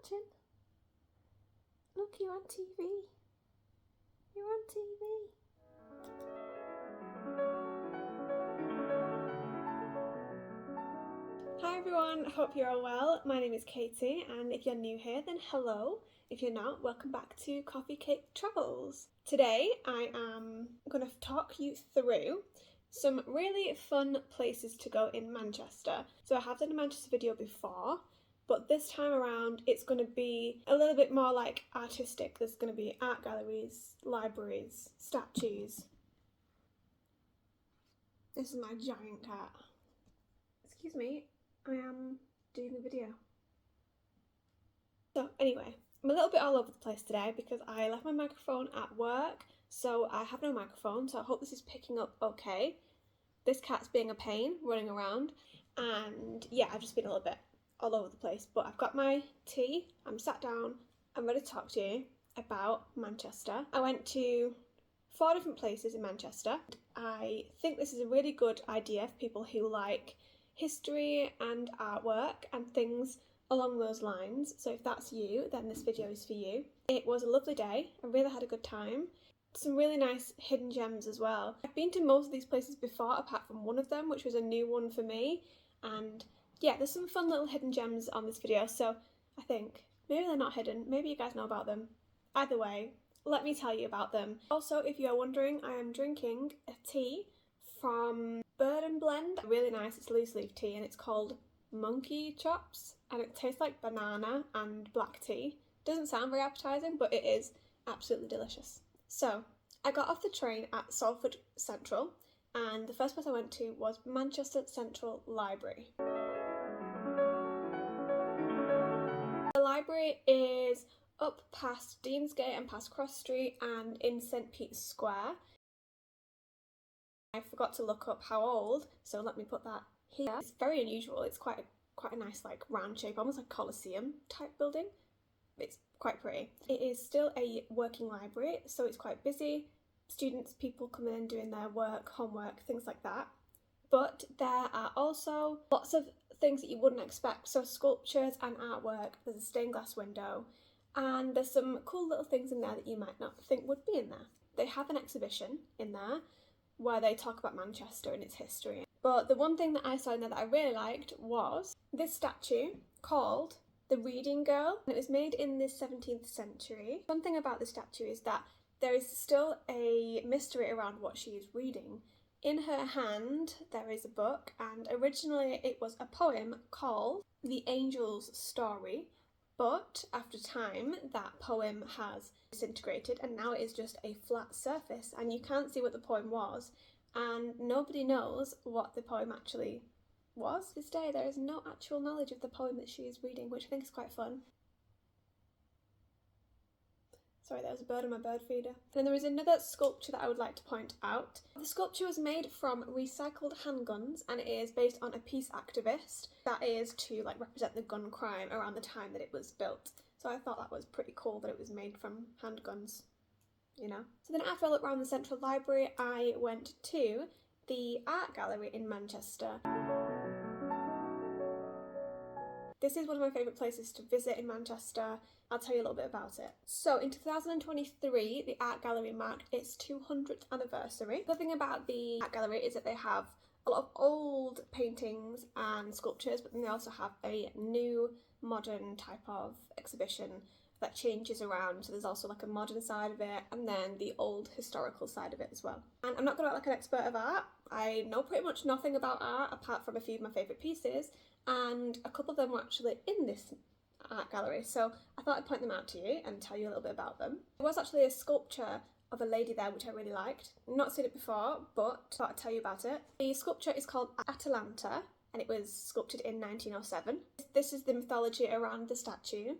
watching? Look, you're on TV. You're on TV. Hi everyone, hope you're all well. My name is Katie, and if you're new here, then hello. If you're not, welcome back to Coffee Cake Travels. Today I am going to talk you through some really fun places to go in Manchester. So I have done a Manchester video before, but this time around it's going to be a little bit more like artistic. There's going to be art galleries, libraries, statues. This is my giant cat. Excuse me, I am doing the video. So anyway, I'm a little bit all over the place today because I left my microphone at work, so I have no microphone, so I hope this is picking up okay. This cat's being a pain, running around, and yeah, I've just been a little bit all over the place, but I've got my tea, I'm sat down, I'm ready to talk to you about Manchester. I went to 4 different places in Manchester. I think this is a really good idea for people who like history and artwork and things along those lines. So if that's you, then this video is for you. It was a lovely day. I really had a good time. Some really nice hidden gems as well. I've been to most of these places before, apart from one of them, which was a new one for me. And yeah, there's some fun little hidden gems on this video. So I think maybe they're not hidden. Maybe you guys know about them. Either way, let me tell you about them. Also, if you're wondering, I am drinking a tea from Bird and Blend. Really nice, it's loose leaf tea and it's called Monkey Chops and it tastes like banana and black tea. Doesn't sound very appetizing, but it is absolutely delicious. So I got off the train at Salford Central and the first place I went to was Manchester Central Library. The library is up past Deansgate and past Cross Street and in St Peter's Square. I forgot to look up how old, so let me put that here. It's very unusual. It's quite a nice like round shape, almost like Colosseum type building. It's quite pretty. It is still a working library, so it's quite busy. Students, people coming in doing their work, homework, things like that. But there are also lots of things that you wouldn't expect. So sculptures and artwork. There's a stained glass window, and there's some cool little things in there that you might not think would be in there. They have an exhibition in there where they talk about Manchester and its history. But the one thing that I saw in there that I really liked was this statue called the Reading Girl. It was made in the 17th century. One thing about the statue is that there is still a mystery around what she is reading. In her hand there is a book, and originally it was a poem called The Angel's Story, but after time that poem has disintegrated and now it is just a flat surface and you can't see what the poem was, and nobody knows what the poem actually was. To this day there is no actual knowledge of the poem that she is reading, which I think is quite fun. Sorry, there was a bird on my bird feeder. And then there is another sculpture that I would like to point out. The sculpture was made from recycled handguns and it is based on a peace activist that is to like represent the gun crime around the time that it was built. So I thought that was pretty cool that it was made from handguns, you know. So then after I looked around the Central Library, I went to the art gallery in Manchester. This is one of my favourite places to visit in Manchester. I'll tell you a little bit about it. So in 2023, the art gallery marked its 200th anniversary. The thing about the art gallery is that they have a lot of old paintings and sculptures, but then they also have a new modern type of exhibition that changes around. So there's also like a modern side of it and then the old historical side of it as well. And I'm not going to act like an expert of art. I know pretty much nothing about art apart from a few of my favourite pieces, and a couple of them were actually in this art gallery, so I thought I'd point them out to you and tell you a little bit about them. There was actually a sculpture of a lady there which I really liked. Not seen it before, but thought I'd tell you about it. The sculpture is called Atalanta and it was sculpted in 1907. This is the mythology around the statue.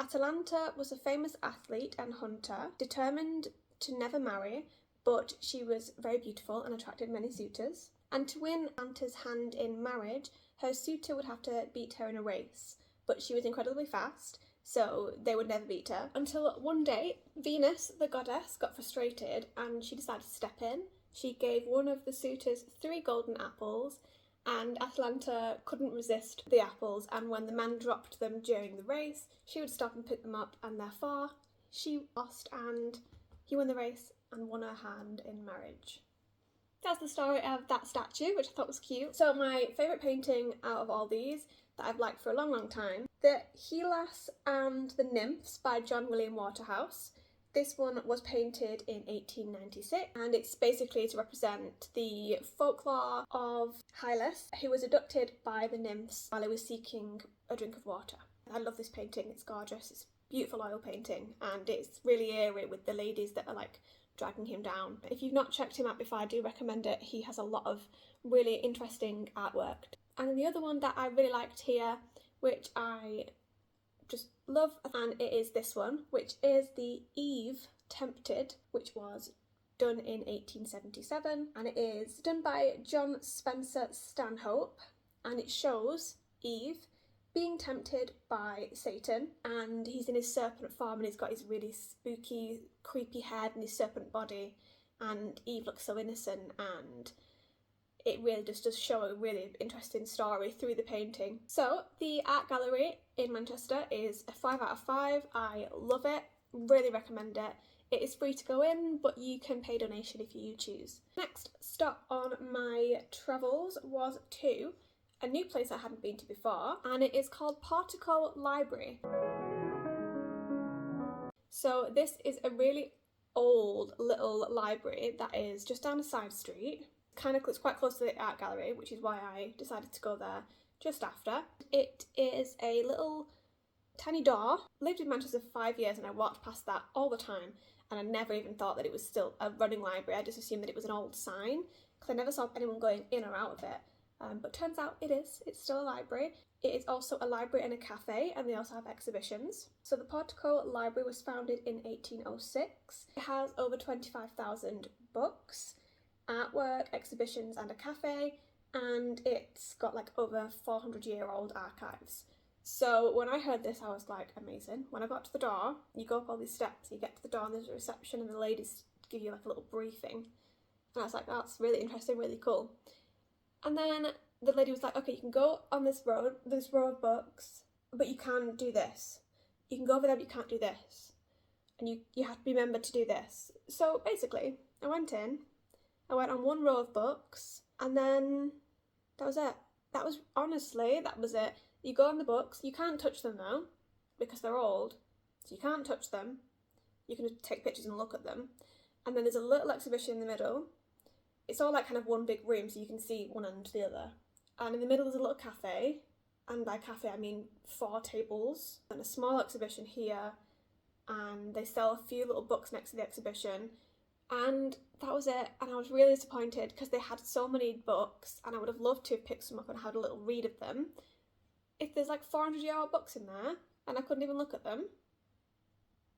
Atalanta was a famous athlete and hunter, determined to never marry, but she was very beautiful and attracted many suitors. And to win Atalanta's hand in marriage, her suitor would have to beat her in a race, but she was incredibly fast, so they would never beat her. Until one day, Venus, the goddess, got frustrated and she decided to step in. She gave one of the suitors 3 golden apples and Atalanta couldn't resist the apples, and when the man dropped them during the race, she would stop and pick them up, and therefore she lost and he won the race and won her hand in marriage. That's the story of that statue, which I thought was cute. So my favourite painting out of all these that I've liked for a long, long time, the Hylas and the Nymphs by John William Waterhouse. This one was painted in 1896, and it's basically to represent the folklore of Hylas, who was abducted by the nymphs while he was seeking a drink of water. I love this painting, it's gorgeous, it's a beautiful oil painting, and it's really eerie with the ladies that are like dragging him down. If you've not checked him out before, I do recommend it. He has a lot of really interesting artwork. And then the other one that I really liked here, which I just love, and it is this one, which is the Eve Tempted, which was done in 1877, and it is done by John Spencer Stanhope, and it shows Eve being tempted by Satan, and he's in his serpent form, and he's got his really spooky, creepy head and his serpent body, and Eve looks so innocent, and it really just does show a really interesting story through the painting. So the art gallery in Manchester is a 5 out of 5. I love it, really recommend it. It is free to go in, but you can pay donation if you choose. Next stop on my travels was to a new place I hadn't been to before, and it is called Portico Library. So this is a really old little library that is just down a side street. It's quite close to the art gallery, which is why I decided to go there just after. It is a little tiny door. I lived in Manchester for 5 years and I walked past that all the time, and I never even thought that it was still a running library. I just assumed that it was an old sign because I never saw anyone going in or out of it. But turns out it is. It's still a library. It is also a library and a cafe, and they also have exhibitions. So the Portico Library was founded in 1806. It has over 25,000 books, artwork, exhibitions and a cafe, and it's got like over 400-year-old archives. So when I heard this, I was like, amazing. When I got to the door, you go up all these steps, you get to the door and there's a reception and the ladies give you like a little briefing. And I was like, that's really interesting, really cool. And then the lady was like, okay, you can go on this row of books, but you can do this. You can go over there, but you can't do this. And you have to be remembered to do this. So basically, I went on one row of books, and then that was it. That was it. You go on the books, you can't touch them now, because they're old, so you can't touch them. You can just take pictures and look at them. And then there's a little exhibition in the middle. It's all like kind of one big room, so you can see one end to the other. And in the middle there's a little cafe, and by cafe I mean 4 tables, and a small exhibition here, and they sell a few little books next to the exhibition. And that was it, and I was really disappointed because they had so many books and I would have loved to have picked some up and had a little read of them. If there's like 400-year-old books in there and I couldn't even look at them,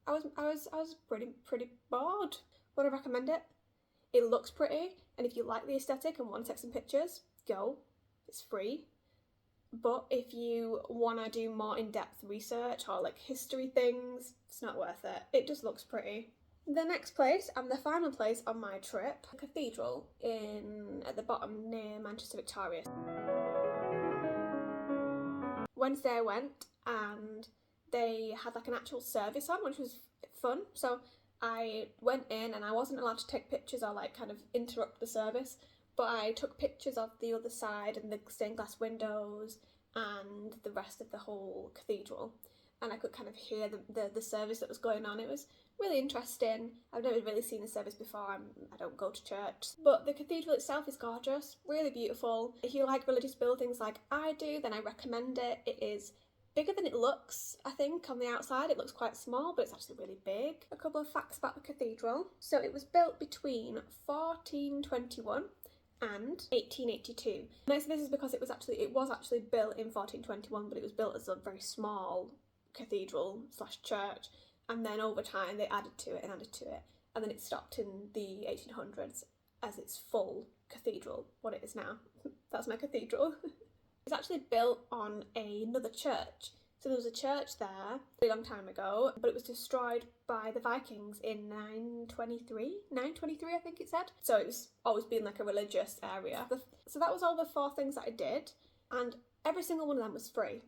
I was pretty bored. Would I recommend it? It looks pretty, and if you like the aesthetic and want to take some pictures, go. It's free. But if you want to do more in-depth research or like history things, it's not worth it. It just looks pretty. The next place, and the final place on my trip, a cathedral at the bottom near Manchester Victoria. Wednesday I went and they had like an actual service on, which was fun. So I went in and I wasn't allowed to take pictures or like kind of interrupt the service, but I took pictures of the other side and the stained glass windows and the rest of the whole cathedral, and I could kind of hear the service that was going on. It was really interesting. I've never really seen a service before. I don't go to church, but the cathedral itself is gorgeous, really beautiful. If you like religious buildings like I do, then I recommend it. It is bigger than it looks, I think. On the outside it looks quite small, but it's actually really big. A couple of facts about the cathedral. So it was built between 1421 and 1882. Now, so this is because it was actually built in 1421, but it was built as a very small cathedral / church, and then over time they added to it, and then it stopped in the 1800s as its full cathedral, what it is now. That's my cathedral. It's actually built on another church So there was a church there a very long time ago, but it was destroyed by the Vikings in 923 I think it said. So it's always been like a religious area. So that was all the 4 things that I did, and every single one of them was free.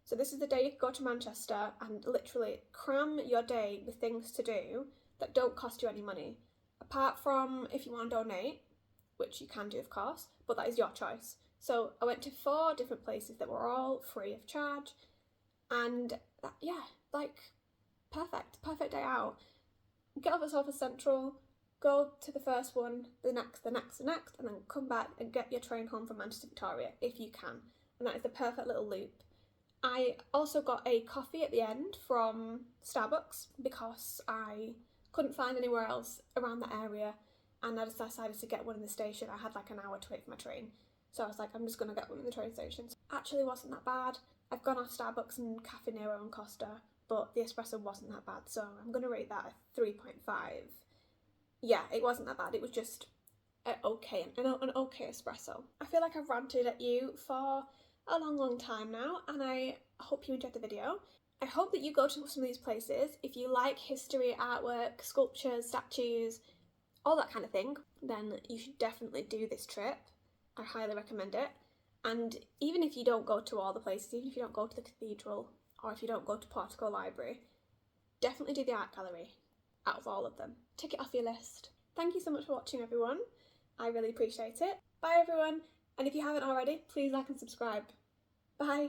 So this is the day you go to Manchester and literally cram your day with things to do that don't cost you any money. Apart from if you want to donate, which you can do of course, but that is your choice. So I went to 4 different places that were all free of charge, and that, yeah, like perfect day out. Get off at Salford Central, go to the first one, the next, and then come back and get your train home from Manchester Victoria if you can. And that is the perfect little loop. I also got a coffee at the end from Starbucks because I couldn't find anywhere else around the area, and I just decided to get one in the station. I had like an hour to wait for my train, so I was like, I'm just gonna get one in the train station. Actually wasn't that bad. I've gone off Starbucks and Cafe Nero and Costa, but the espresso wasn't that bad, so I'm gonna rate that a 3.5. Yeah, it wasn't that bad. It was just an okay espresso. I feel like I've ranted at you for a long time now, and I hope you enjoyed the video. I hope that you go to some of these places. If you like history, artwork, sculptures, statues, all that kind of thing, then you should definitely do this trip. I highly recommend it. And even if you don't go to all the places, even if you don't go to the cathedral, or if you don't go to Portico Library, definitely do the art gallery out of all of them. Tick it off your list. Thank you so much for watching, everyone. I really appreciate it. Bye, everyone. And if you haven't already, please like and subscribe. Bye.